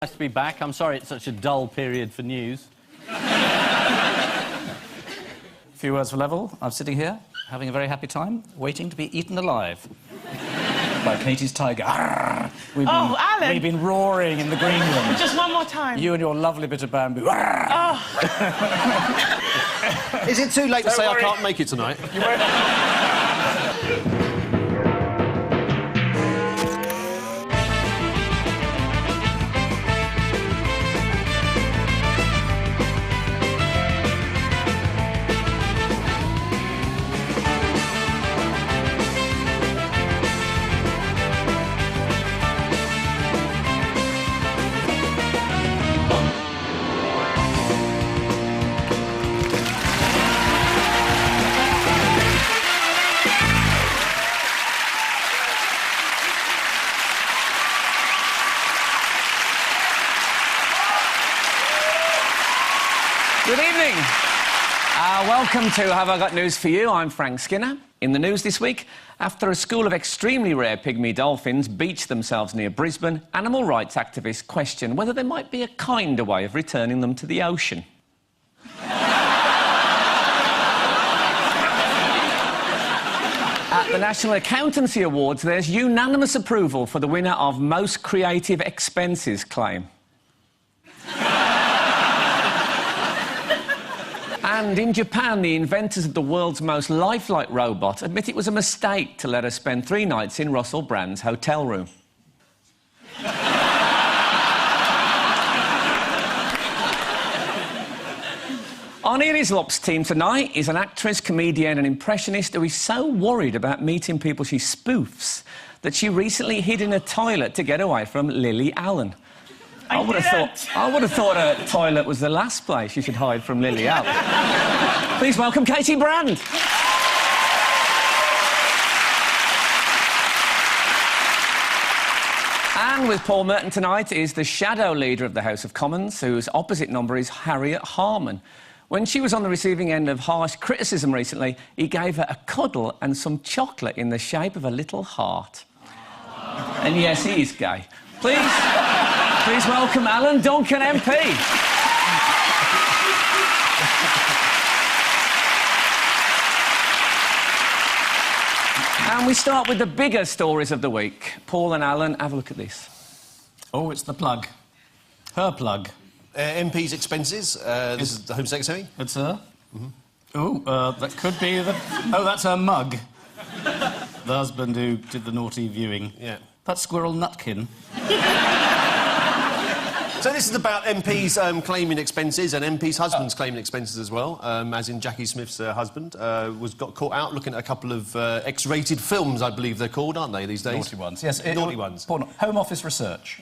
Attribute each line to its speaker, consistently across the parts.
Speaker 1: Nice to be back. I'm sorry it's such a dull period for news.
Speaker 2: A few words for level. I'm sitting here, having a very happy time, waiting to be eaten alive. By Katy's tiger.
Speaker 3: Alan!
Speaker 2: We've been roaring in the green room.
Speaker 3: Just one more time.
Speaker 2: You and your lovely bit of bamboo.
Speaker 4: Is it too late to say I can't make it tonight?
Speaker 2: You won't...
Speaker 5: Good evening. Welcome to Have I Got News For You? I'm Frank Skinner. In the news this week, after a school of extremely rare pygmy dolphins beached themselves near Brisbane, animal rights activists question whether there might be a kinder way of returning them to the ocean. At the National Accountancy Awards, there's unanimous approval for the winner of Most Creative Expenses claim. And in Japan, the inventors of the world's most lifelike robot admit it was a mistake to let her spend 3 nights in Russell Brand's hotel room. On Ian Hislop's team tonight is an actress, comedian and impressionist who is so worried about meeting people she spoofs that she recently hid in a toilet to get away from Lily Allen. I would have thought a toilet was the last place you should hide from Lily Allen. Please welcome Katy Brand. And with Paul Merton tonight is the shadow leader of the House of Commons, whose opposite number is Harriet Harman. When she was on the receiving end of harsh criticism recently, he gave her a cuddle and some chocolate in the shape of a little heart. And yes, he is gay. Please welcome Alan Duncan MP. And we start with the bigger stories of the week. Paul and Alan, have a look at this.
Speaker 2: Oh, it's the plug. Her plug.
Speaker 4: MP's expenses. This is the Home Secretary.
Speaker 2: It's her? Mm-hmm. Oh, that could be the... Oh, that's her mug. The husband who did the naughty viewing.
Speaker 4: Yeah.
Speaker 2: That's Squirrel Nutkin.
Speaker 4: So this is about MPs claiming expenses and MPs' husbands claiming expenses as well, as in Jackie Smith's husband got caught out looking at a couple of X-rated films, I believe they're called, aren't they, these days?
Speaker 2: Naughty ones, yes.
Speaker 4: Naughty ones.
Speaker 2: Home Office research.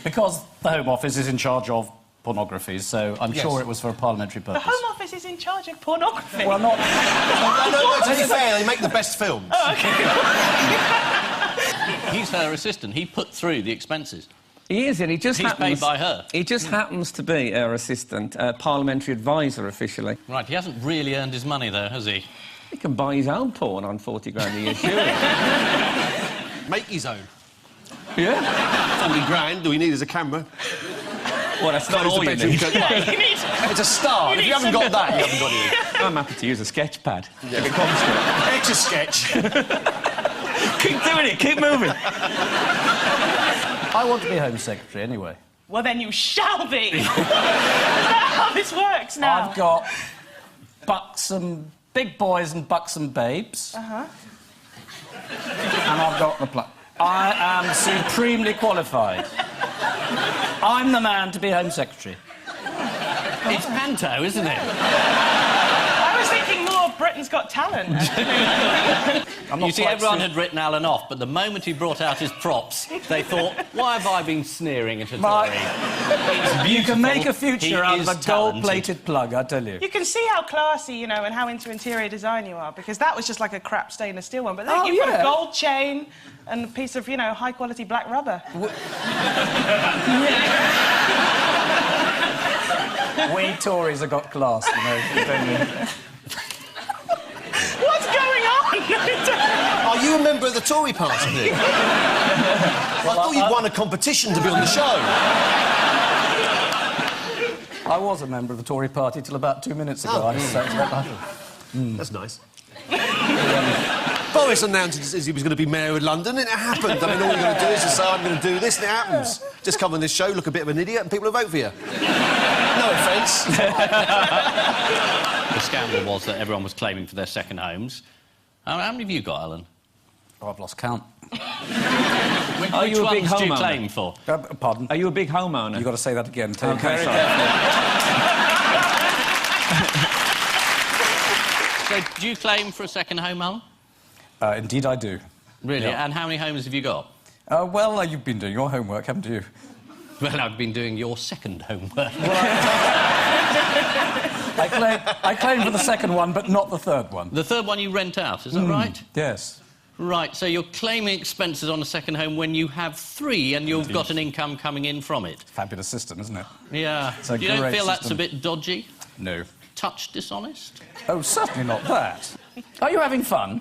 Speaker 2: Because the Home Office is in charge of pornography, so I'm sure it was for a parliamentary purpose.
Speaker 3: The Home Office is in charge of pornography?
Speaker 2: Well, not...
Speaker 4: no, to be fair, they make the best films.
Speaker 3: Oh, OK.
Speaker 1: He's her assistant. He put through the expenses.
Speaker 5: He is, and he just happens...
Speaker 1: He's paid by her.
Speaker 5: He just happens to be her assistant, parliamentary advisor officially.
Speaker 1: Right, he hasn't really earned his money, though, has he?
Speaker 5: He can buy his own porn on 40 grand a year, surely.
Speaker 4: Make his own.
Speaker 5: Yeah.
Speaker 4: 40 grand, all you need is a camera.
Speaker 5: Well, that's not all you need.
Speaker 4: It's a start. If you haven't got that, you haven't got anything.
Speaker 5: I'm happy to use a sketch pad.
Speaker 4: Yeah. If it comes to it. Etch-a-sketch.
Speaker 5: Keep doing it, keep moving.
Speaker 2: I want to be Home Secretary, anyway.
Speaker 3: Well, then you shall be. Is that how this works now?
Speaker 2: I've got buxom big boys and buxom babes.
Speaker 3: Uh-huh.
Speaker 2: And I've got the plug. I am supremely qualified. I'm the man to be Home Secretary.
Speaker 1: It's panto, isn't it?
Speaker 3: I was thinking more of Britain's Got Talent.
Speaker 1: You see, everyone had written Alan off, but the moment he brought out his props, they thought, why have I been sneering at a Tory?
Speaker 2: You can make a future out of a gold-plated plug, I tell you.
Speaker 3: You can see how classy, you know, and how into interior design you are, because that was just like a crap stainless steel one. But then you've got a gold chain and a piece of, you know, high-quality black rubber.
Speaker 2: We Tories have got class, you know.
Speaker 3: What's going on?
Speaker 4: Are Are you a member of the Tory party, Nick? I thought you'd won a competition to be on the show.
Speaker 2: I was a member of the Tory party till about 2 minutes ago.
Speaker 4: That's nice. Boris announced he was going to be mayor of London, and it happened. I mean, all you've got to do is just say, I'm going to do this, and it happens. Just come on this show, look a bit of an idiot, and people will vote for you. No offence.
Speaker 1: The scandal was that everyone was claiming for their second homes. How many have you got, Alan?
Speaker 2: Oh, I've lost count.
Speaker 5: Are you a big
Speaker 1: Which ones do you
Speaker 5: homeowner?
Speaker 1: claim for?
Speaker 2: Pardon?
Speaker 5: Are you a big homeowner?
Speaker 2: You've got to say that again.
Speaker 5: Okay, sorry.
Speaker 1: So, do you claim for a second home, Alan?
Speaker 2: Indeed, I do.
Speaker 1: Really?
Speaker 2: Yeah.
Speaker 1: And how many homes have you got?
Speaker 2: Well, you've been doing your homework, haven't you?
Speaker 1: Well, I've been doing your second homework.
Speaker 2: I claim for the second one, but not the third one.
Speaker 1: The third one you rent out, is that right?
Speaker 2: Yes.
Speaker 1: Right, so you're claiming expenses on a second home when you have 3 and you've got an income coming in from it.
Speaker 2: Fabulous system, isn't it?
Speaker 1: Yeah.
Speaker 2: It's a
Speaker 1: You don't
Speaker 2: great
Speaker 1: feel that's a
Speaker 2: system.
Speaker 1: bit dodgy?
Speaker 2: No.
Speaker 1: Touch dishonest?
Speaker 2: Oh, certainly not that. Are you having fun?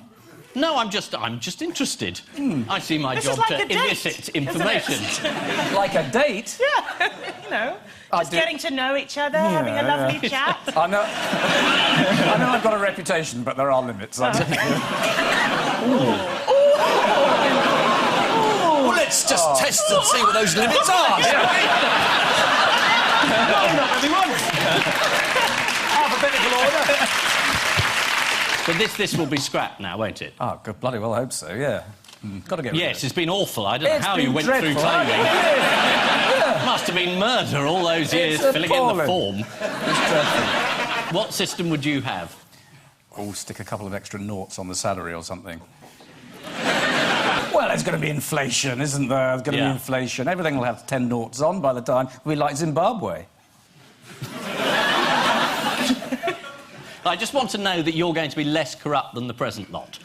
Speaker 1: No, I'm just interested. I see my
Speaker 3: This
Speaker 1: job
Speaker 3: is like
Speaker 1: to
Speaker 3: a date,
Speaker 1: elicit
Speaker 3: isn't it?
Speaker 1: information.
Speaker 2: Like a date?
Speaker 3: Yeah, you know, just getting to know each other, having a lovely chat.
Speaker 2: I know I've got a reputation, but there are limits.
Speaker 4: Well, let's just test and see what those limits are, shall we?
Speaker 2: Well done, everyone. Alphabetical order.
Speaker 1: But this will be scrapped now, won't it?
Speaker 2: Oh, good bloody well, I hope so, yeah. Got to get rid of
Speaker 1: Yes,
Speaker 2: it.
Speaker 1: it's been awful. I don't know
Speaker 2: It's
Speaker 1: how
Speaker 2: been
Speaker 1: you went
Speaker 2: dreadful.
Speaker 1: through claiming.
Speaker 2: Yeah.
Speaker 1: Must have been murder all those years
Speaker 2: It's
Speaker 1: filling in the
Speaker 2: appalling.
Speaker 1: form.
Speaker 2: It's dreadful.
Speaker 1: What system would you have?
Speaker 2: Oh, stick a couple of extra noughts on the salary or something. Well, there's going to be inflation, isn't there? There's going to be inflation. Everything will have 10 noughts on by the time we like Zimbabwe.
Speaker 1: I just want to know that you're going to be less corrupt than the present lot.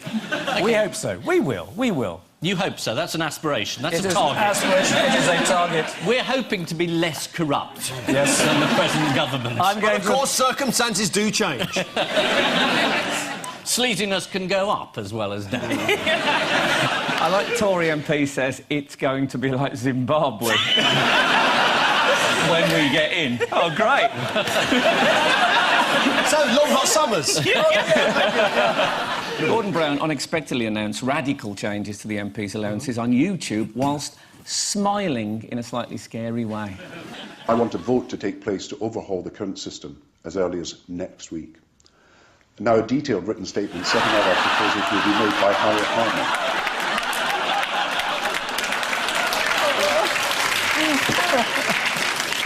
Speaker 2: We hope so. We will. We will.
Speaker 1: You hope so. That's an aspiration. That's
Speaker 2: It
Speaker 1: a
Speaker 2: is
Speaker 1: target.
Speaker 2: an aspiration. It is a target.
Speaker 1: We're hoping to be less corrupt
Speaker 2: Yes.
Speaker 1: than the present government.
Speaker 2: I'm going
Speaker 4: Of course, circumstances do change.
Speaker 1: Sleaziness can go up as well as down.
Speaker 5: I like Tory MP says it's going to be like Zimbabwe when we get in. Oh, great.
Speaker 4: So, long hot summers.
Speaker 5: Gordon Brown unexpectedly announced radical changes to the MP's allowances on YouTube whilst smiling in a slightly scary way.
Speaker 6: I want a vote to take place to overhaul the current system as early as next week. Now, a detailed written statement setting out our proposals will be made by Harriet Harman.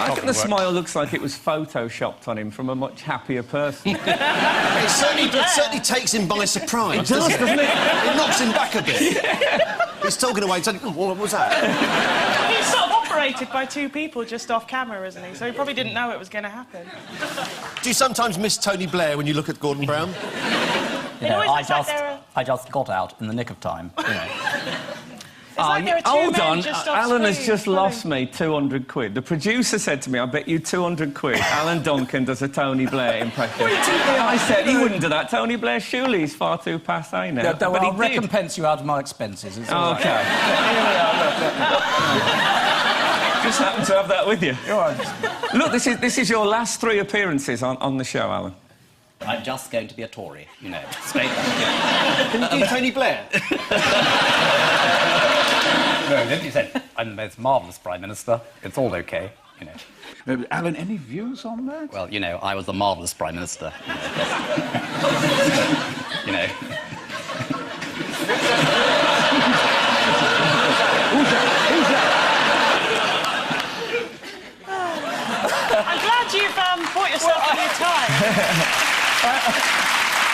Speaker 5: I think the smile looks like it was photoshopped on him from a much happier person.
Speaker 4: It certainly takes him by surprise, doesn't it? It knocks him back a bit. He's talking away, saying, what was that?
Speaker 3: He's sort of operated by 2 people just off camera, isn't he? So he probably didn't know it was going to happen.
Speaker 4: Do you sometimes miss Tony Blair when you look at Gordon Brown?
Speaker 2: You know,
Speaker 3: always looks like they're
Speaker 2: I just got out in the nick of time. You know.
Speaker 3: It's like there are 2
Speaker 5: hold
Speaker 3: men
Speaker 5: on,
Speaker 3: just off
Speaker 5: Alan has
Speaker 3: screen,
Speaker 5: just
Speaker 3: pulling-
Speaker 5: lost me 200 quid. The producer said to me, I bet you 200 quid Alan Duncan does a Tony Blair impression. I said he wouldn't do that. Tony Blair, surely he's far too passé now.
Speaker 2: Yeah,
Speaker 5: but
Speaker 2: well,
Speaker 5: he
Speaker 2: I'll
Speaker 5: did.
Speaker 2: recompense you out of my expenses. It's all right.
Speaker 5: OK. Just happened to have that with you.
Speaker 2: All right.
Speaker 5: Look, this is your last 3 appearances on the show, Alan.
Speaker 2: I'm just going to be a Tory, you know. Straight
Speaker 4: Can you do Tony Blair?
Speaker 2: No, then he said, I'm the most marvellous Prime Minister. It's all OK, you know.
Speaker 7: Alan, any views on that?
Speaker 2: Well, you know, I was the marvellous Prime Minister. You know.
Speaker 3: I'm glad you've bought yourself a new tie.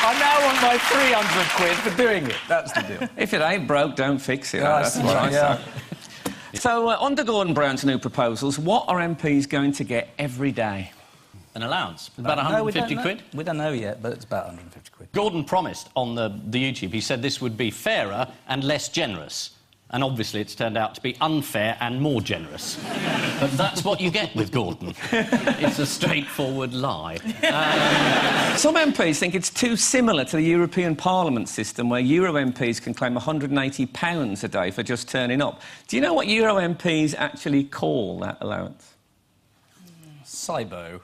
Speaker 2: I now want my 300 quid for doing it. That's the deal.
Speaker 5: If it ain't broke, don't fix it.
Speaker 2: Yeah,
Speaker 5: That's what I
Speaker 2: yeah.
Speaker 5: say. So, under Gordon Brown's new proposals, what are MPs going to get every day?
Speaker 1: An allowance. About
Speaker 2: No, we
Speaker 1: 150
Speaker 2: don't
Speaker 1: quid?
Speaker 2: know. We don't know yet, but it's about 150 quid.
Speaker 1: Gordon promised on the YouTube, he said this would be fairer and less generous. And obviously it's turned out to be unfair and more generous. But that's what you get with Gordon. It's a straightforward lie.
Speaker 5: Some MPs think it's too similar to the European Parliament system, where Euro MPs can claim £180 a day for just turning up. Do you know what Euro MPs actually call that allowance?
Speaker 2: Cybo.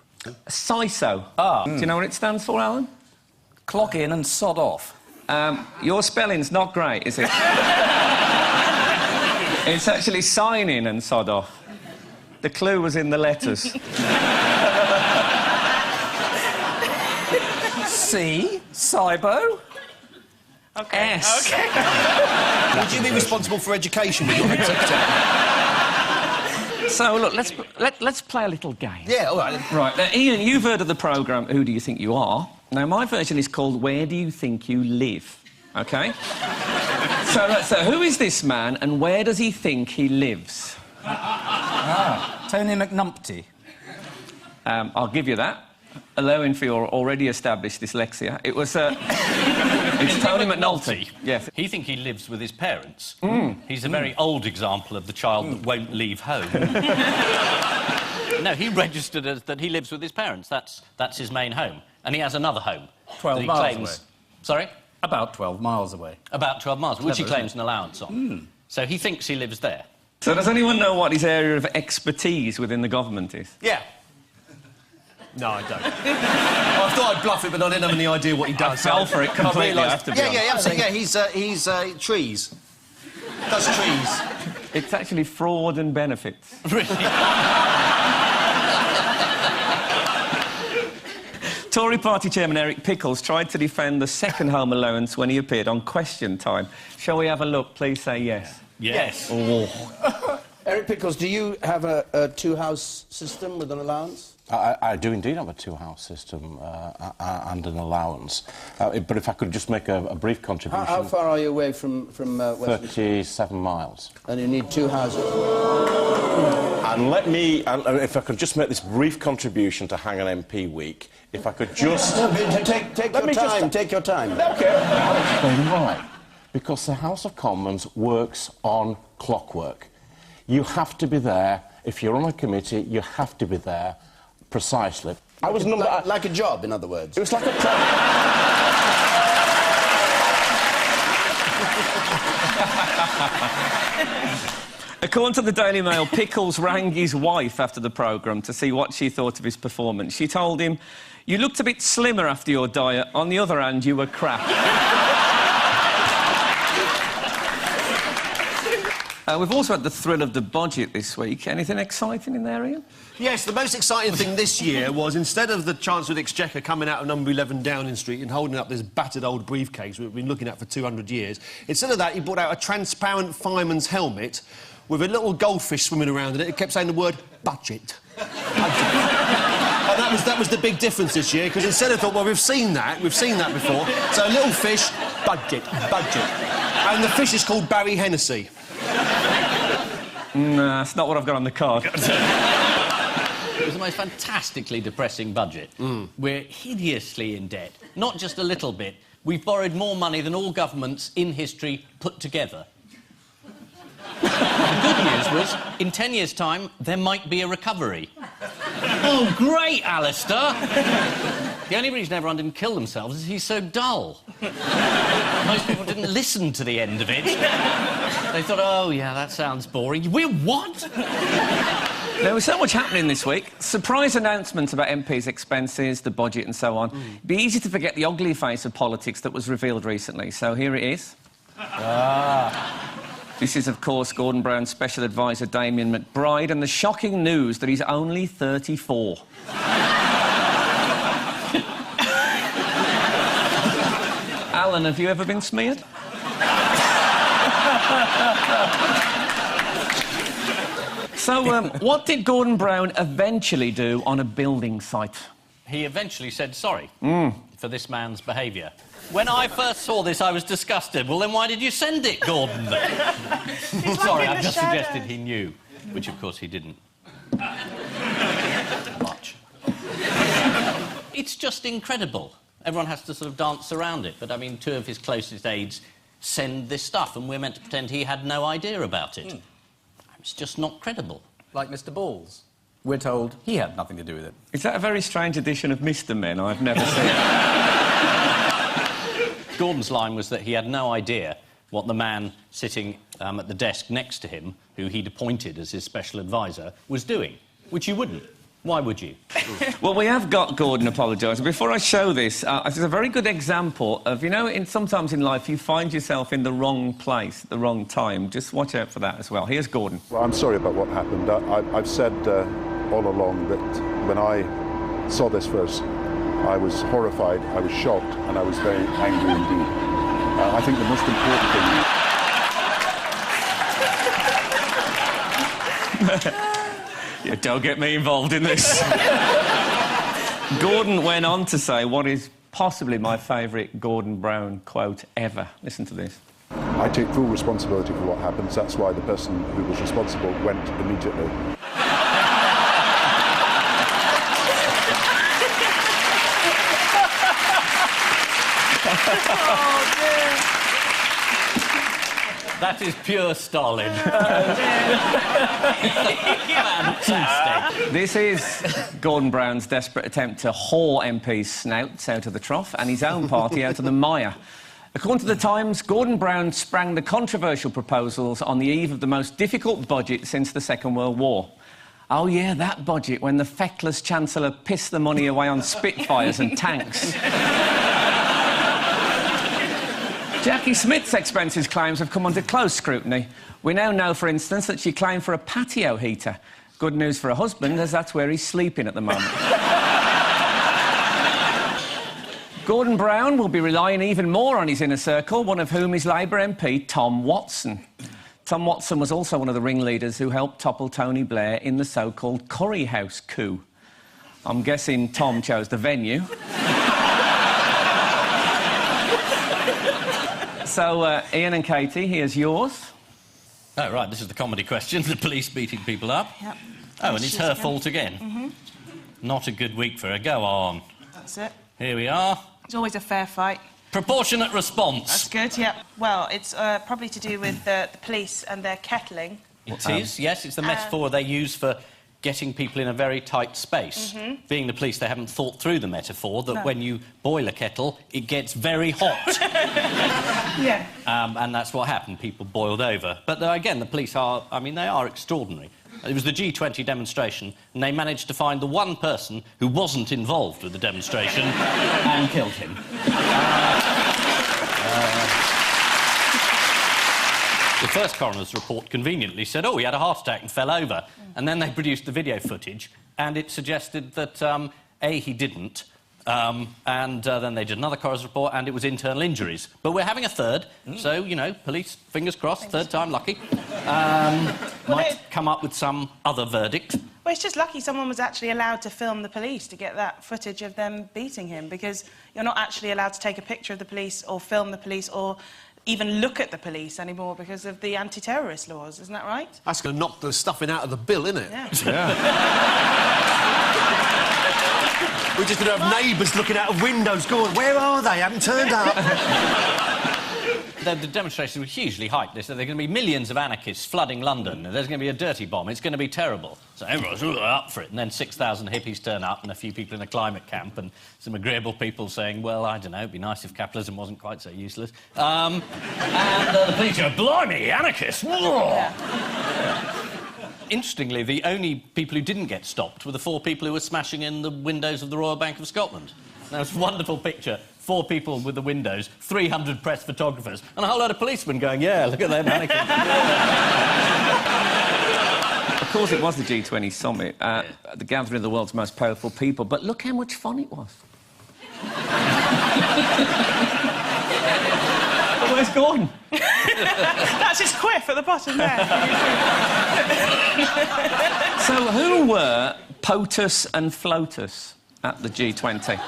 Speaker 5: CISO.
Speaker 2: Ah.
Speaker 5: Do you know what it stands for, Alan?
Speaker 2: Clock in and sod off.
Speaker 5: Your spelling's not great, is it? It's actually sign in and sod off. The clue was in the letters.
Speaker 2: C. Cybo.
Speaker 3: Okay.
Speaker 5: S.
Speaker 3: Okay.
Speaker 4: Would you be responsible for education with your secretary?
Speaker 5: So, look, let's play a little game.
Speaker 4: Yeah, all right.
Speaker 5: Right, now, Ian, you've heard of the programme Who Do You Think You Are? Now, my version is called Where Do You Think You Live? OK? So, who is this man and where does he think he lives?
Speaker 2: Tony McNumpty.
Speaker 5: I'll give you that, allowing for your already established dyslexia. It was... it's Tony McNulty. Yes.
Speaker 1: He thinks he lives with his parents. He's a very old example of the child that won't leave home. No, he registered as that he lives with his parents. That's his main home. And he has another home.
Speaker 2: 12 miles away.
Speaker 1: Sorry?
Speaker 2: About 12 miles away.
Speaker 1: About 12 miles, which he claims an allowance on. So he thinks he lives there.
Speaker 5: So does anyone know what his area of expertise within the government is?
Speaker 4: Yeah. No, I don't. I thought I'd bluff it, but I didn't have any idea what he does.
Speaker 5: I fell for it completely, I have to be honest.
Speaker 4: Yeah, absolutely. Yeah, he's trees. Does trees.
Speaker 5: It's actually fraud and benefits.
Speaker 1: Really?
Speaker 5: Tory party chairman Eric Pickles tried to defend the second home allowance when he appeared on Question Time. Shall we have a look? Please say yes.
Speaker 1: Yes.
Speaker 5: Oh.
Speaker 8: Eric Pickles, do you have a two-house system with an allowance?
Speaker 9: I do indeed have a two-house system and an allowance. But if I could just make a brief contribution...
Speaker 8: How far are you away from Westminster?
Speaker 9: 37 miles.
Speaker 8: And you need two houses?
Speaker 9: And let me... if I could just make this brief contribution to Hang on MP Week, if I could just...
Speaker 8: No, take your time, take your time.
Speaker 9: OK. I'll explain why. Because the House of Commons works on clockwork. You have to be there. If you're on a committee, you have to be there. Precisely.
Speaker 8: I was like a job, in other words.
Speaker 9: It was like a...
Speaker 5: According to the Daily Mail, Pickles rang his wife after the programme to see what she thought of his performance. She told him, "You looked a bit slimmer after your diet. On the other hand, you were crap." We've also had the thrill of the budget this week. Anything exciting in there, Ian?
Speaker 4: Yes, the most exciting thing this year was, instead of the Chancellor of the Exchequer coming out of number 11 Downing Street and holding up this battered old briefcase we've been looking at for 200 years, instead of that, he brought out a transparent fireman's helmet with a little goldfish swimming around in it. It kept saying the word budget. Budget. And that was the big difference this year, because instead of, well, we've seen that before, so a little fish, budget. And the fish is called Barry Hennessy.
Speaker 5: Nah, that's not what I've got on the card.
Speaker 1: It was the most fantastically depressing budget. We're hideously in debt. Not just a little bit. We've borrowed more money than all governments in history put together. The good news was, in 10 years' time, there might be a recovery. Oh, great, Alistair! The only reason everyone didn't kill themselves is he's so dull. Most people didn't listen to the end of it. They thought, oh, yeah, that sounds boring. We're what?
Speaker 5: There was so much happening this week. Surprise announcements about MPs' expenses, the budget and so on. It'd be easy to forget the ugly face of politics that was revealed recently. So here it is. This is, of course, Gordon Brown's special advisor, Damien McBride, and the shocking news that he's only 34. Alan, have you ever been smeared? So, what did Gordon Brown eventually do on a building site?
Speaker 1: He eventually said sorry for this man's behaviour. When I first saw this, I was disgusted. Well, then why did you send it, Gordon? Sorry, I've just suggested he knew, which, of course, he didn't. Much. It's just incredible. Everyone has to sort of dance around it, but, I mean, two of his closest aides send this stuff, and we're meant to pretend he had no idea about it. It's just not credible.
Speaker 2: Like Mr. Balls. We're told he had nothing to do with it.
Speaker 5: Is that a very strange edition of Mr. Men I've never seen?
Speaker 1: Gordon's line was that he had no idea what the man sitting at the desk next to him, who he'd appointed as his special advisor, was doing, which you wouldn't. Why would you?
Speaker 5: Well, we have got Gordon apologising. Before I show this, it's a very good example of, you know, sometimes in life you find yourself in the wrong place at the wrong time. Just watch out for that as well. Here's Gordon.
Speaker 6: Well, I'm sorry about what happened. I've said all along that when I saw this first, I was horrified, I was shocked, and I was very angry indeed. I think the most important thing...
Speaker 5: Yeah, don't get me involved in this. Gordon went on to say what is possibly my favourite Gordon Brown quote ever. Listen to this.
Speaker 6: I take full responsibility for what happens. That's why the person who was responsible went immediately.
Speaker 3: Oh, dear.
Speaker 1: That is pure Stalin. Fantastic.
Speaker 5: This is Gordon Brown's desperate attempt to haul MP's snouts out of the trough and his own party out of the mire. According to The Times, Gordon Brown sprang the controversial proposals on the eve of the most difficult budget since the Second World War. Oh, yeah, that budget when the feckless Chancellor pissed the money away on Spitfires and tanks. Jackie Smith's expenses claims have come under close scrutiny. We now know, for instance, that she claimed for a patio heater. Good news for her husband, as that's where he's sleeping at the moment. Gordon Brown will be relying even more on his inner circle, one of whom is Labour MP Tom Watson. Tom Watson was also one of the ringleaders who helped topple Tony Blair in the so-called Curry House coup. I'm guessing Tom chose the venue. So, Ian and Katy, here's yours.
Speaker 1: Oh, right, this is the comedy question, the police beating people up.
Speaker 3: Yep.
Speaker 1: Oh, and it's her fault again.
Speaker 3: Mm-hmm.
Speaker 1: Not a good week for her. Go on.
Speaker 3: That's it.
Speaker 1: Here we are.
Speaker 3: It's always a fair fight.
Speaker 1: Proportionate response.
Speaker 3: That's good, yep. Well, it's probably to do with the police and their kettling.
Speaker 1: It is, yes, it's the metaphor they use for getting people in a very tight space.
Speaker 3: Mm-hmm.
Speaker 1: Being the police, they haven't thought through the metaphor that when you boil a kettle, it gets very hot.
Speaker 3: Yeah.
Speaker 1: And that's what happened. People boiled over. But again, the police are, I mean, they are extraordinary. It was the G20 demonstration, and they managed to find the one person who wasn't involved with the demonstration and killed him. The first coroner's report conveniently said, oh, he had a heart attack and fell over. And then they produced the video footage, and it suggested that, A, he didn't, and then they did another coroner's report, and it was internal injuries. But we're having a third, so, you know, police, fingers crossed, third time lucky, might come up with some other verdict.
Speaker 3: Well, it's just lucky someone was actually allowed to film the police to get that footage of them beating him, because you're not actually allowed to take a picture of the police or film the police or even look at the police anymore because of the anti-terrorist laws, isn't that right?
Speaker 4: That's going to knock the stuffing out of the bill, isn't it?
Speaker 3: Yeah.
Speaker 4: We're just going to have neighbours looking out of windows going, where are they? Haven't turned up.
Speaker 1: The demonstrations were hugely hyped. They said there are going to be millions of anarchists flooding London, and there's going to be a dirty bomb. It's going to be terrible. So everyone's up for it. And then 6,000 hippies turn up and a few people in a climate camp and some agreeable people saying, well, I don't know, it'd be nice if capitalism wasn't quite so useless. And the police go, blimey, anarchists! Interestingly, the only people who didn't get stopped were the 4 people who were smashing in the windows of the Royal Bank of Scotland. That was a wonderful picture. 4 people with the windows, 300 press photographers, and a whole load of policemen going, yeah, look at them mannequins.
Speaker 5: Of course, it was the G20 summit, the gathering of the world's most powerful people, but look how much fun it was. Where's Gordon?
Speaker 3: That's his quiff at the bottom there.
Speaker 5: So who were POTUS and FLOTUS at the G20?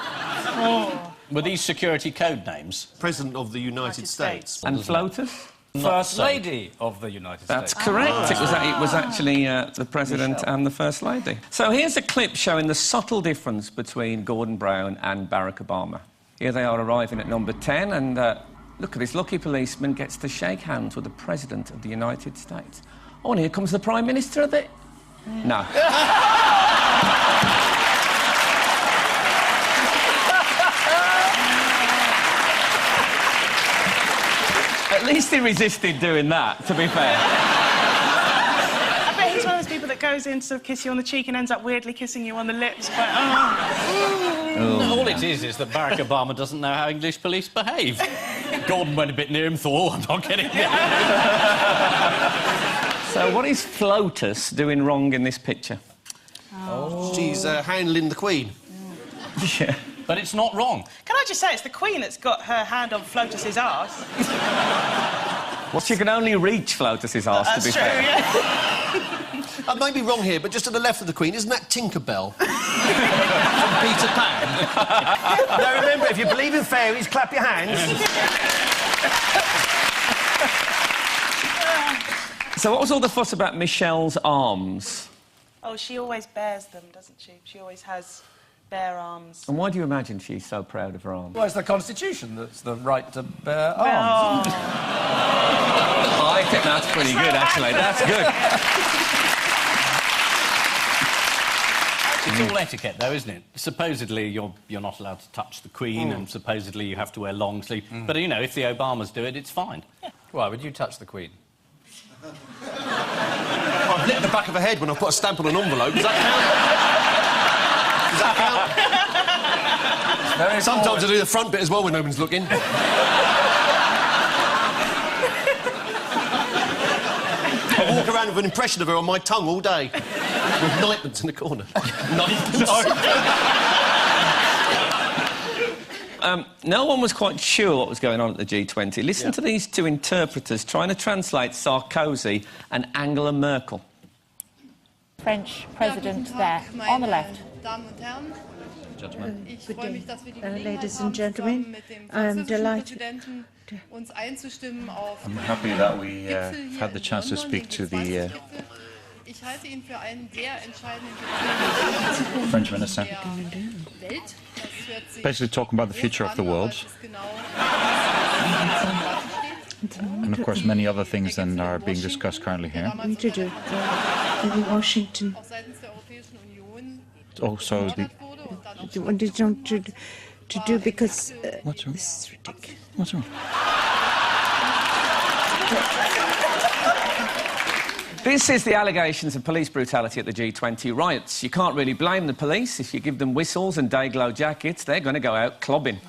Speaker 3: Oh.
Speaker 1: Were these security code names?
Speaker 4: President of the United States.
Speaker 5: And FLOTUS?
Speaker 2: First Lady of the United
Speaker 5: That's
Speaker 2: States.
Speaker 5: correct. It was actually the President and the First Lady. So here's a clip showing the subtle difference between Gordon Brown and Barack Obama. Here they are arriving at number 10, and Look at this lucky policeman gets to shake hands with the President of the United States. Oh, and here comes the Prime Minister of the... No. At least he resisted doing that, to be fair.
Speaker 3: I bet he's one of those people that goes in to sort of kiss you on the cheek and ends up weirdly kissing you on the lips. But,
Speaker 1: All it is that Barack Obama doesn't know how English police behave. Gordon went a bit near him, thought, oh, I'm not getting it.
Speaker 5: So what is FLOTUS doing wrong in this picture?
Speaker 4: Oh. She's handling the Queen.
Speaker 5: Yeah.
Speaker 1: But it's not wrong.
Speaker 3: can I just say, it's the Queen that's got her hand on Flotus's arse.
Speaker 5: Well, she can only reach Flotus's arse, to be
Speaker 3: That's true,
Speaker 5: fair.
Speaker 3: yeah.
Speaker 4: I may be wrong here, but just to the left of the Queen, isn't that Tinkerbell? From Peter Pan?
Speaker 8: Now, remember, if you believe in fairies, clap your hands.
Speaker 5: So what was all the fuss about Michelle's arms?
Speaker 3: Oh, she always bears them, doesn't she? She always has bare arms.
Speaker 5: And why do you imagine she's so proud of her arms?
Speaker 2: Well, it's the Constitution that's the right to bear arms.
Speaker 3: Oh.
Speaker 5: I think that's pretty good, actually. That's good.
Speaker 1: It's all etiquette, though, isn't it? Supposedly, you're not allowed to touch the Queen, and supposedly you have to wear long sleeve. But, you know, if the Obamas do it, it's fine.
Speaker 2: Yeah. Why would you touch the Queen?
Speaker 4: I've lit the back of her head when I put a stamp on an envelope. Does that count? Does that count? Sometimes I do the front bit as well when no one's looking. I walk around with an impression of her on my tongue all day. With ninepence in the corner.
Speaker 5: No one was quite sure what was going on at the G20. Listen to these two interpreters trying to translate Sarkozy and Angela Merkel.
Speaker 10: French president there, on the left.
Speaker 11: Ladies and gentlemen, I am delighted.
Speaker 7: I'm happy that we had the chance to speak to the French minister. Basically talking about the future of the world. And of course many other things than are being discussed currently here.
Speaker 11: To do in Washington.
Speaker 7: Also
Speaker 11: What they don't to do because
Speaker 7: what's wrong?
Speaker 11: this is ridiculous.
Speaker 7: What's wrong?
Speaker 5: This is the allegations of police brutality at the G20 riots. You can't really blame the police. If you give them whistles and day-glow jackets, they're going to go out clubbing.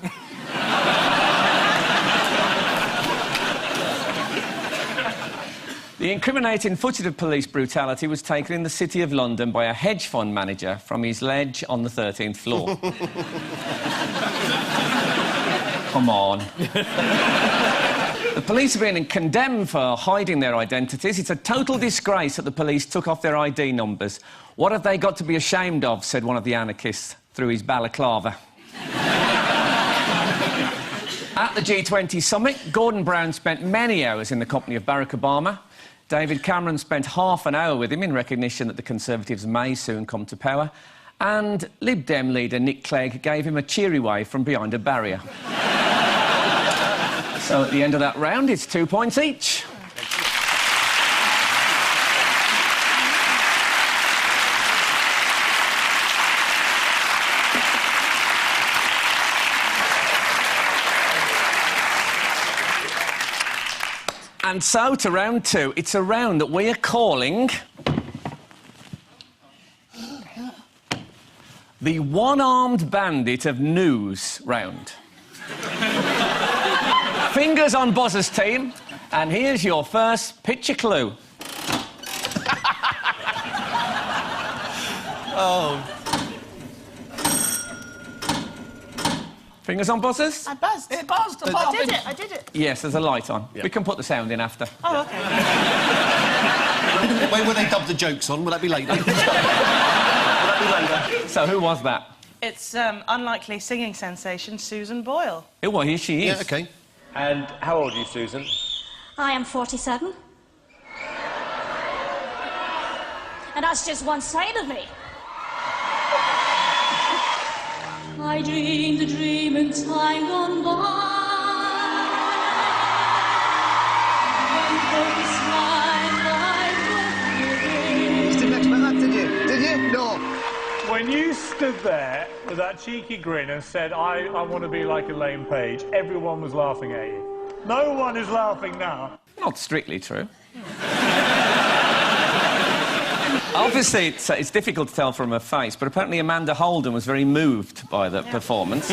Speaker 5: The incriminating footage of police brutality was taken in the City of London by a hedge fund manager from his ledge on the 13th floor. Come on. The police are being condemned for hiding their identities. It's a total disgrace that the police took off their ID numbers. What have they got to be ashamed of, said one of the anarchists through his balaclava. At the G20 summit, Gordon Brown spent many hours in the company of Barack Obama. David Cameron spent half an hour with him in recognition that the Conservatives may soon come to power. And Lib Dem leader Nick Clegg gave him a cheery wave from behind a barrier. So at the end of that round, it's 2 points each. And so to round two. It's a round that we are calling the one-armed bandit of news round. Fingers on Buzzer's team, and here's your first picture clue.
Speaker 4: Oh.
Speaker 5: Fingers on Buzzers?
Speaker 3: I buzzed.
Speaker 2: It buzzed.
Speaker 3: I did it.
Speaker 5: Yes, there's a light on.
Speaker 4: Yeah.
Speaker 5: We can put the sound in after.
Speaker 3: Oh, OK.
Speaker 4: When will they dub the jokes on? Will that be later?
Speaker 5: So who was that?
Speaker 3: It's unlikely singing sensation Susan Boyle.
Speaker 5: Oh, well, here she is.
Speaker 4: Yeah, OK.
Speaker 12: And how old are you, Susan?
Speaker 10: I am 47. And that's just one side of me. I dreamed a dream in time gone by.
Speaker 13: stood there with that cheeky grin and said, I want to be like Elaine Page, everyone was laughing at you. No one is laughing now.
Speaker 5: Not strictly true. Obviously, it's difficult to tell from her face, but apparently Amanda Holden was very moved by the performance.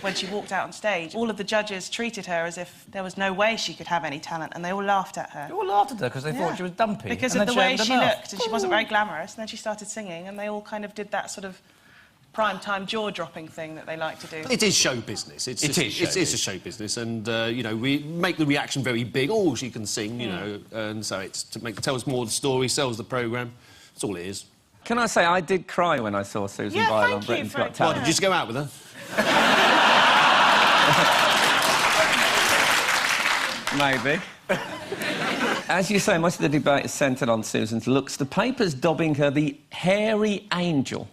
Speaker 3: When she walked out on stage, all of the judges treated her as if there was no way she could have any talent, and they all laughed at her.
Speaker 2: They all laughed at her because they thought she was dumpy.
Speaker 3: Because of the way she looked, and she wasn't very glamorous, and then she started singing, and they all kind of did that sort of prime-time jaw-dropping thing that they like to do.
Speaker 4: It is show business. It's a show business, and, you know, we make the reaction very big. Oh, she can sing, you know, and so it's to tell us more of the story, sells the programme. That's all it is.
Speaker 5: Can I say, I did cry when I saw Susan Boyle on Britain's Got Talent.
Speaker 4: What, did you just go out with her?
Speaker 5: Maybe. As you say, much of the debate is centred on Susan's looks. The paper's dubbing her the hairy angel.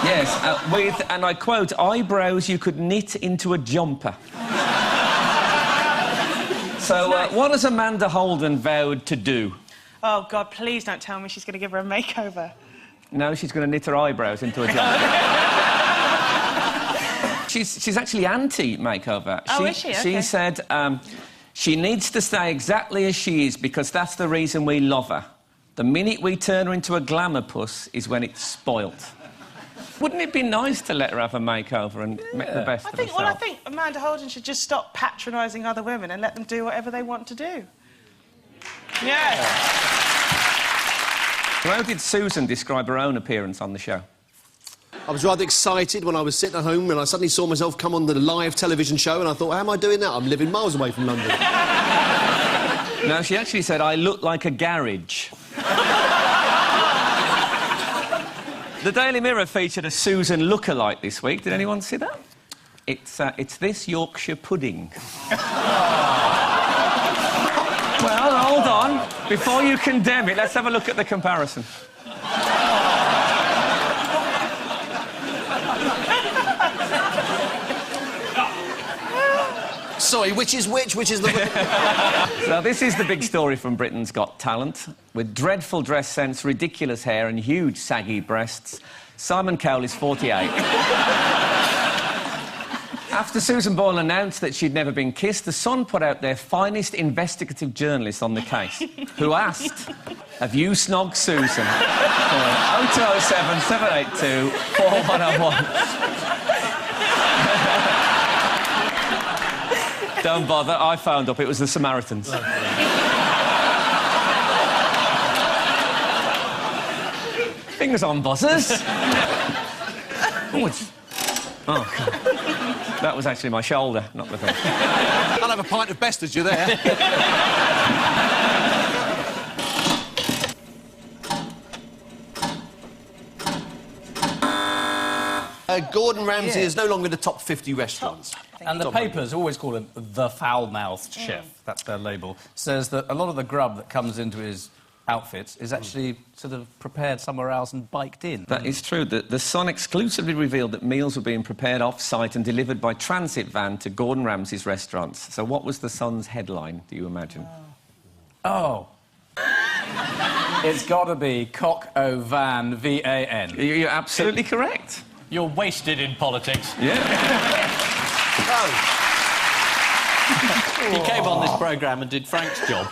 Speaker 5: Yes, with, and I quote, eyebrows you could knit into a jumper. So, what has Amanda Holden vowed to do?
Speaker 3: Oh, God, please don't tell me she's going to give her a makeover.
Speaker 5: No, she's going to knit her eyebrows into a jumper. She's actually anti-makeover.
Speaker 3: Oh, is she? Okay.
Speaker 5: She said she needs to stay exactly as she is because that's the reason we love her. The minute we turn her into a glamour puss is when it's spoilt. Wouldn't it be nice to let her have a makeover and make the best of herself?
Speaker 3: Well, I think Amanda Holden should just stop patronising other women and let them do whatever they want to do. Yeah.
Speaker 5: How did Susan describe her own appearance on the show?
Speaker 4: I was rather excited when I was sitting at home and I suddenly saw myself come on the live television show and I thought, how am I doing that? I'm living miles away from London.
Speaker 5: No, she actually said, I look like a garage. The Daily Mirror featured a Susan lookalike this week. Did anyone see that? It's this Yorkshire pudding. Well, hold on. Before you condemn it, let's have a look at the comparison.
Speaker 4: Sorry, which is which? Which is the...
Speaker 5: So this is the big story from Britain's Got Talent. With dreadful dress sense, ridiculous hair and huge saggy breasts, Simon Cowell is 48. After Susan Boyle announced that she'd never been kissed, The Sun put out their finest investigative journalist on the case, who asked, have you snogged Susan? 0207 782 4101. Don't bother, I found up, it was the Samaritans. Fingers on buzzers. Oh, God. That was actually my shoulder, not the thing.
Speaker 4: I'll have a pint of best as you're there. Gordon Ramsay is no longer in the top 50 restaurants.
Speaker 2: And the papers always call him the foul-mouthed chef. That's their label. Says that a lot of the grub that comes into his outfits is actually sort of prepared somewhere else and biked in.
Speaker 5: That is true. The Sun exclusively revealed that meals were being prepared off-site and delivered by transit van to Gordon Ramsay's restaurants. So what was the Sun's headline, do you imagine?
Speaker 2: Oh. It's got to be Cock-O-Van V-A-N.
Speaker 5: You're absolutely correct.
Speaker 1: You're wasted in politics.
Speaker 5: Yeah.
Speaker 1: He came on this programme and did Frank's job.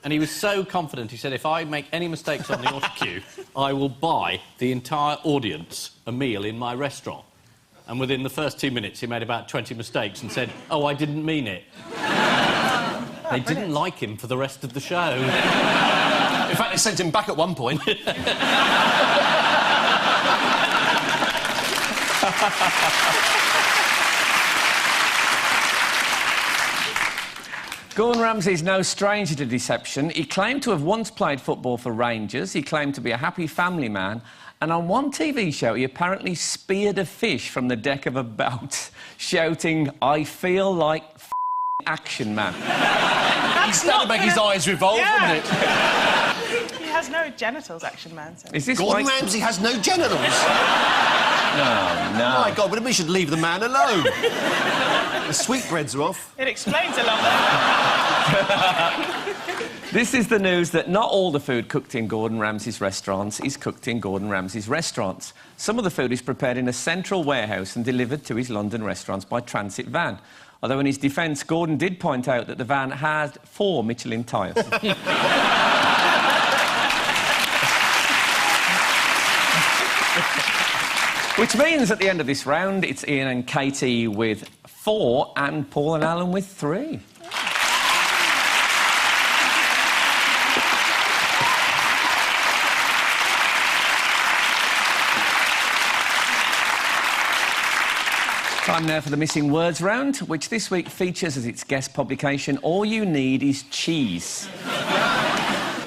Speaker 1: And he was so confident, he said, if I make any mistakes on the autocue, I will buy the entire audience a meal in my restaurant. And within the first 2 minutes, he made about 20 mistakes and said, oh, I didn't mean it. They didn't like him for the rest of the show.
Speaker 4: In fact, they sent him back at one point.
Speaker 5: Gordon Ramsay's no stranger to deception. He claimed to have once played football for Rangers. He claimed to be a happy family man. And on one TV show, he apparently speared a fish from the deck of a boat, shouting, I feel like Action Man.
Speaker 4: He's got to make his eyes revolve, wouldn't it?
Speaker 3: He has no genitals, Action Man. So.
Speaker 5: Is this
Speaker 4: Gordon Ramsay has no genitals?
Speaker 5: No.
Speaker 4: Oh, my God, we should leave the man alone. The sweetbreads are off.
Speaker 3: It explains a lot.
Speaker 5: This is the news that not all the food cooked in Gordon Ramsay's restaurants is cooked in Gordon Ramsay's restaurants. Some of the food is prepared in a central warehouse and delivered to his London restaurants by transit van. Although in his defence, Gordon did point out that the van had 4 Michelin tyres. Which means at the end of this round, it's Ian and Katy with 4 and Paul and Alan with 3. Time now for the Missing Words round, which this week features as its guest publication, All You Need Is Cheese.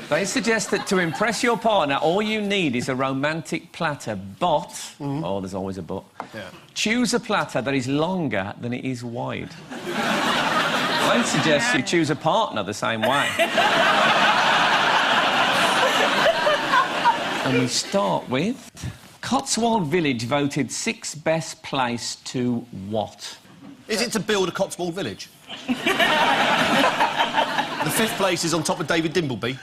Speaker 5: They suggest that to impress your partner, all you need is a romantic platter, but... Oh, there's always a but. Yeah. Choose a platter that is longer than it is wide. I suggest you choose a partner the same way. And we start with... Cotswold Village voted 6th best place to what?
Speaker 4: Is it to build a Cotswold Village? The 5th place is on top of David Dimbleby.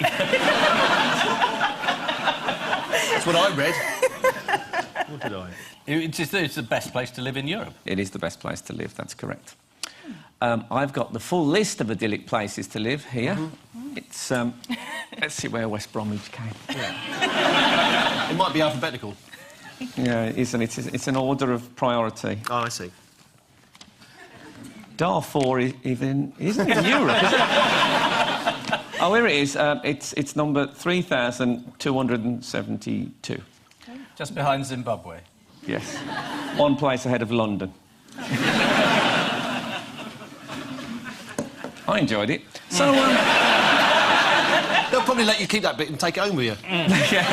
Speaker 4: That's what I read. What did I?
Speaker 1: It's the best place to live in Europe.
Speaker 5: It is the best place to live, that's correct. I've got the full list of idyllic places to live here. It's, let's see where West Bromwich came.
Speaker 4: Yeah. It might be alphabetical.
Speaker 5: Yeah, it is, and it's an order of priority.
Speaker 4: Oh, I see.
Speaker 5: Darfur isn't in Europe, is it? Oh, here it is. It's number 3,272.
Speaker 2: Just behind Zimbabwe.
Speaker 5: Yes. 1 place ahead of London. I enjoyed it. So,
Speaker 4: they'll probably let you keep that bit and take it home with you.
Speaker 5: Yeah.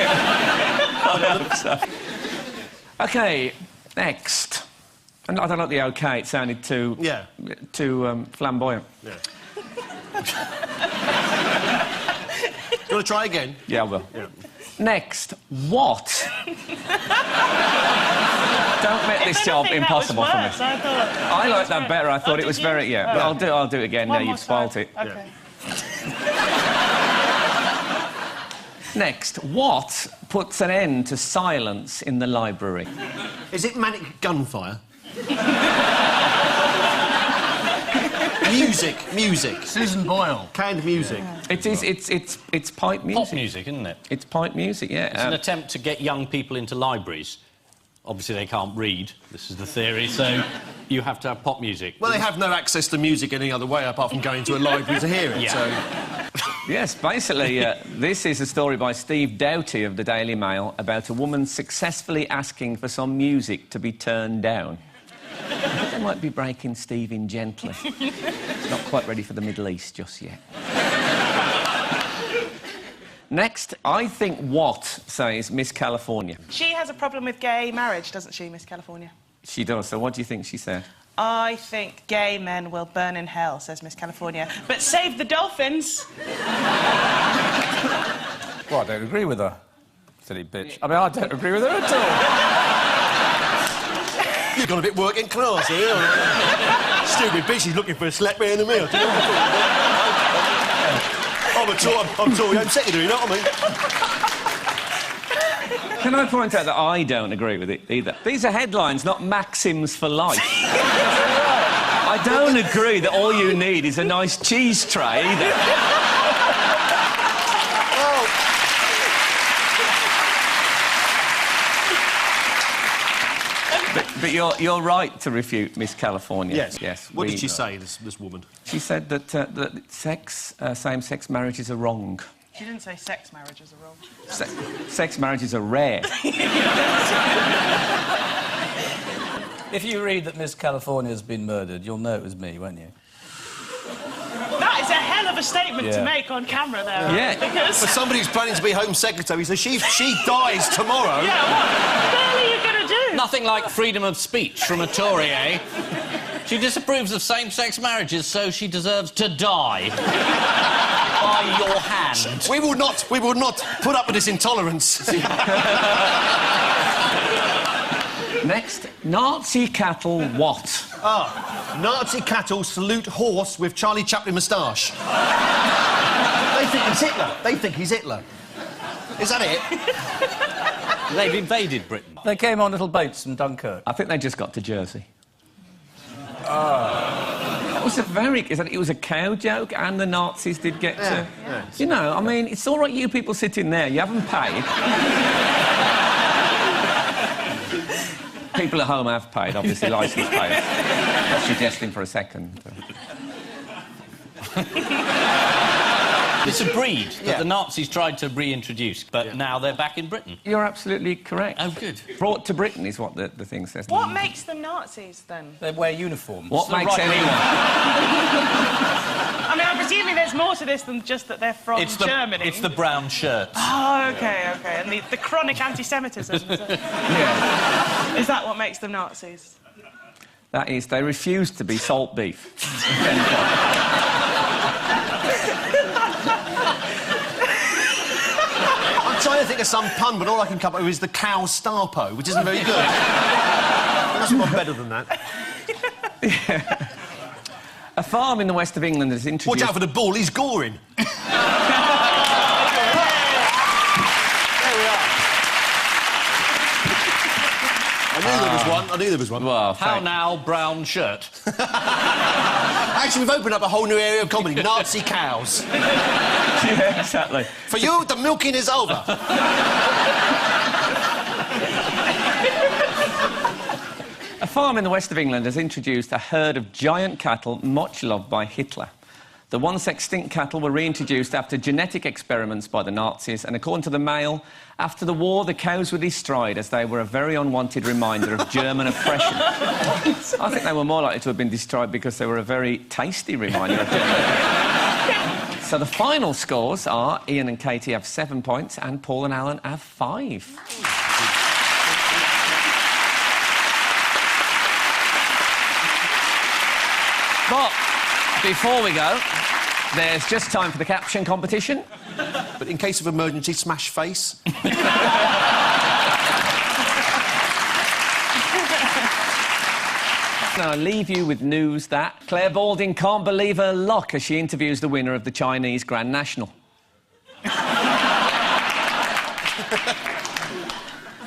Speaker 5: I hope so. OK, next. And I don't like the OK, it sounded too...
Speaker 4: Yeah.
Speaker 5: Too flamboyant.
Speaker 4: Yeah. You want to try again?
Speaker 5: Yeah, I will.
Speaker 4: Yeah.
Speaker 5: Next, what? Don't make this job impossible for me. I like that better. I thought it was very... Yeah, but I'll do it again now you've spoilt it.
Speaker 3: OK.
Speaker 5: Next, what puts an end to silence in the library?
Speaker 4: Is it manic gunfire? Music.
Speaker 1: Susan Boyle.
Speaker 4: Canned music.
Speaker 5: It is. It's pipe music.
Speaker 1: Pop music, isn't it?
Speaker 5: It's pipe music. Yeah.
Speaker 1: It's an attempt to get young people into libraries. Obviously, they can't read. This is the theory. So you have to have pop music.
Speaker 4: Well, they have no access to music any other way apart from going to a library to hear it.
Speaker 1: Yeah.
Speaker 4: So.
Speaker 5: Yes, basically, this is a story by Steve Doughty of the Daily Mail about a woman successfully asking for some music to be turned down. They might be breaking Steve in gently. He's not quite ready for the Middle East just yet. Next, I think what says Miss California.
Speaker 3: She has a problem with gay marriage, doesn't she, Miss California?
Speaker 5: She does, so what do you think she said?
Speaker 3: I think gay men will burn in hell, says Miss California. But save the dolphins!
Speaker 2: Well, I don't agree with her. Silly bitch. I mean, I don't agree with her at all.
Speaker 4: You've gone a bit working class, have you? Stupid bitch, she's looking for a slap in the meal. I'm Tory Home Secretary, you know what I mean?
Speaker 5: Can I point out that I don't agree with it either? These are headlines, not maxims for life. I don't agree that all you need is a nice cheese tray either. But you're right to refute Miss California.
Speaker 4: Yes. What did she say, this woman?
Speaker 5: She said that same-sex marriages are wrong.
Speaker 3: She didn't say sex marriages are wrong.
Speaker 5: Sex marriages are rare.
Speaker 2: If you read that Miss California's been murdered, you'll know it was me, won't you?
Speaker 3: That is a hell of a statement to make on camera, though.
Speaker 5: Yeah.
Speaker 3: Because...
Speaker 4: For somebody who's planning to be Home Secretary, so she dies tomorrow.
Speaker 3: Yeah, what the hell are you going to do?
Speaker 1: Nothing like freedom of speech from a Tory, eh? She disapproves of same-sex marriages, so she deserves to die. By your hand.
Speaker 4: We will not put up with this intolerance.
Speaker 5: Next, Nazi cattle what?
Speaker 4: Nazi cattle salute horse with Charlie Chaplin moustache. They think he's Hitler. They think he's Hitler. Is that it?
Speaker 1: They've invaded Britain.
Speaker 2: They came on little boats from Dunkirk.
Speaker 5: I think they just got to Jersey. That was a very... It was a cow joke, and the Nazis did get to...
Speaker 4: Yeah.
Speaker 5: You know, I mean, it's all right you people sitting there, you haven't paid. People at home have paid, obviously, licence payers. I was suggesting for a second.
Speaker 1: It's a breed that the Nazis tried to reintroduce, but now they're back in Britain.
Speaker 5: You're absolutely correct.
Speaker 1: Oh, good.
Speaker 5: Brought to Britain is what the thing says.
Speaker 3: What makes them Nazis, then?
Speaker 2: They wear uniforms.
Speaker 5: What makes anyone?
Speaker 3: I mean, I'm presuming there's more to this than just that they're from Germany.
Speaker 1: It's the brown shirts.
Speaker 3: Oh, OK. And the chronic anti-Semitism.
Speaker 5: Yeah.
Speaker 3: Is that what makes them Nazis?
Speaker 5: That is, they refuse to be salt beef.
Speaker 4: I'm trying to think of some pun, but all I can come up with is the cow starpo, which isn't very good. That's one better than that.
Speaker 5: Yeah. A farm in the west of England has introduced...
Speaker 4: Watch out for the bull, he's goring. There we are. I knew there was one.
Speaker 5: Well,
Speaker 1: how now, brown shirt?
Speaker 4: Actually, we've opened up a whole new area of comedy, Nazi cows.
Speaker 5: Yeah, exactly.
Speaker 4: For you, the milking is over.
Speaker 5: A farm in the west of England has introduced a herd of giant cattle much loved by Hitler. The once extinct cattle were reintroduced after genetic experiments by the Nazis, and according to the Mail, after the war, the cows were destroyed as they were a very unwanted reminder of German oppression. I think they were more likely to have been destroyed because they were a very tasty reminder of German oppression. So the final scores are Ian and Katy have 7 points and Paul and Alan have 5. But before we go, there's just time for the caption competition.
Speaker 4: But in case of emergency, smash face.
Speaker 5: Now, I leave you with news that Claire Balding can't believe her luck as she interviews the winner of the Chinese Grand National.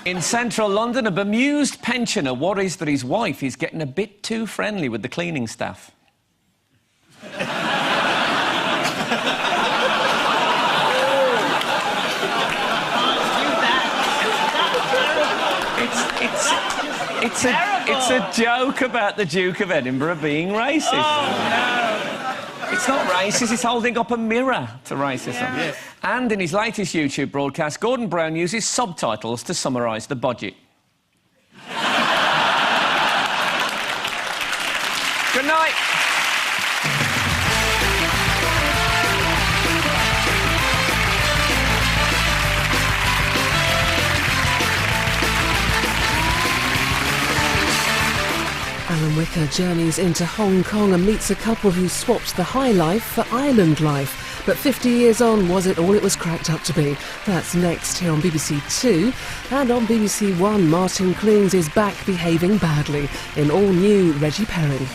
Speaker 5: In central London, a bemused pensioner worries that his wife is getting a bit too friendly with the cleaning staff. It's a joke about the Duke of Edinburgh being racist.
Speaker 3: Oh, no.
Speaker 5: It's not racist, it's holding up a mirror to racism.
Speaker 4: Yeah.
Speaker 5: And in his latest YouTube broadcast, Gordon Brown uses subtitles to summarise the budget. Good night.
Speaker 14: Alan Wicker journeys into Hong Kong and meets a couple who swapped the high life for island life. But 50 years on, was it all it was cracked up to be? That's next here on BBC Two. And on BBC One, Martin Clunes is back behaving badly in all-new Reggie Perrin.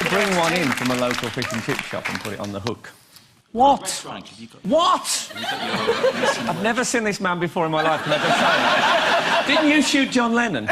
Speaker 5: Bring one in from a local fish and chip shop and put it on the hook. What? What? I've never seen this man before in my life, can I just say? Didn't you shoot John Lennon?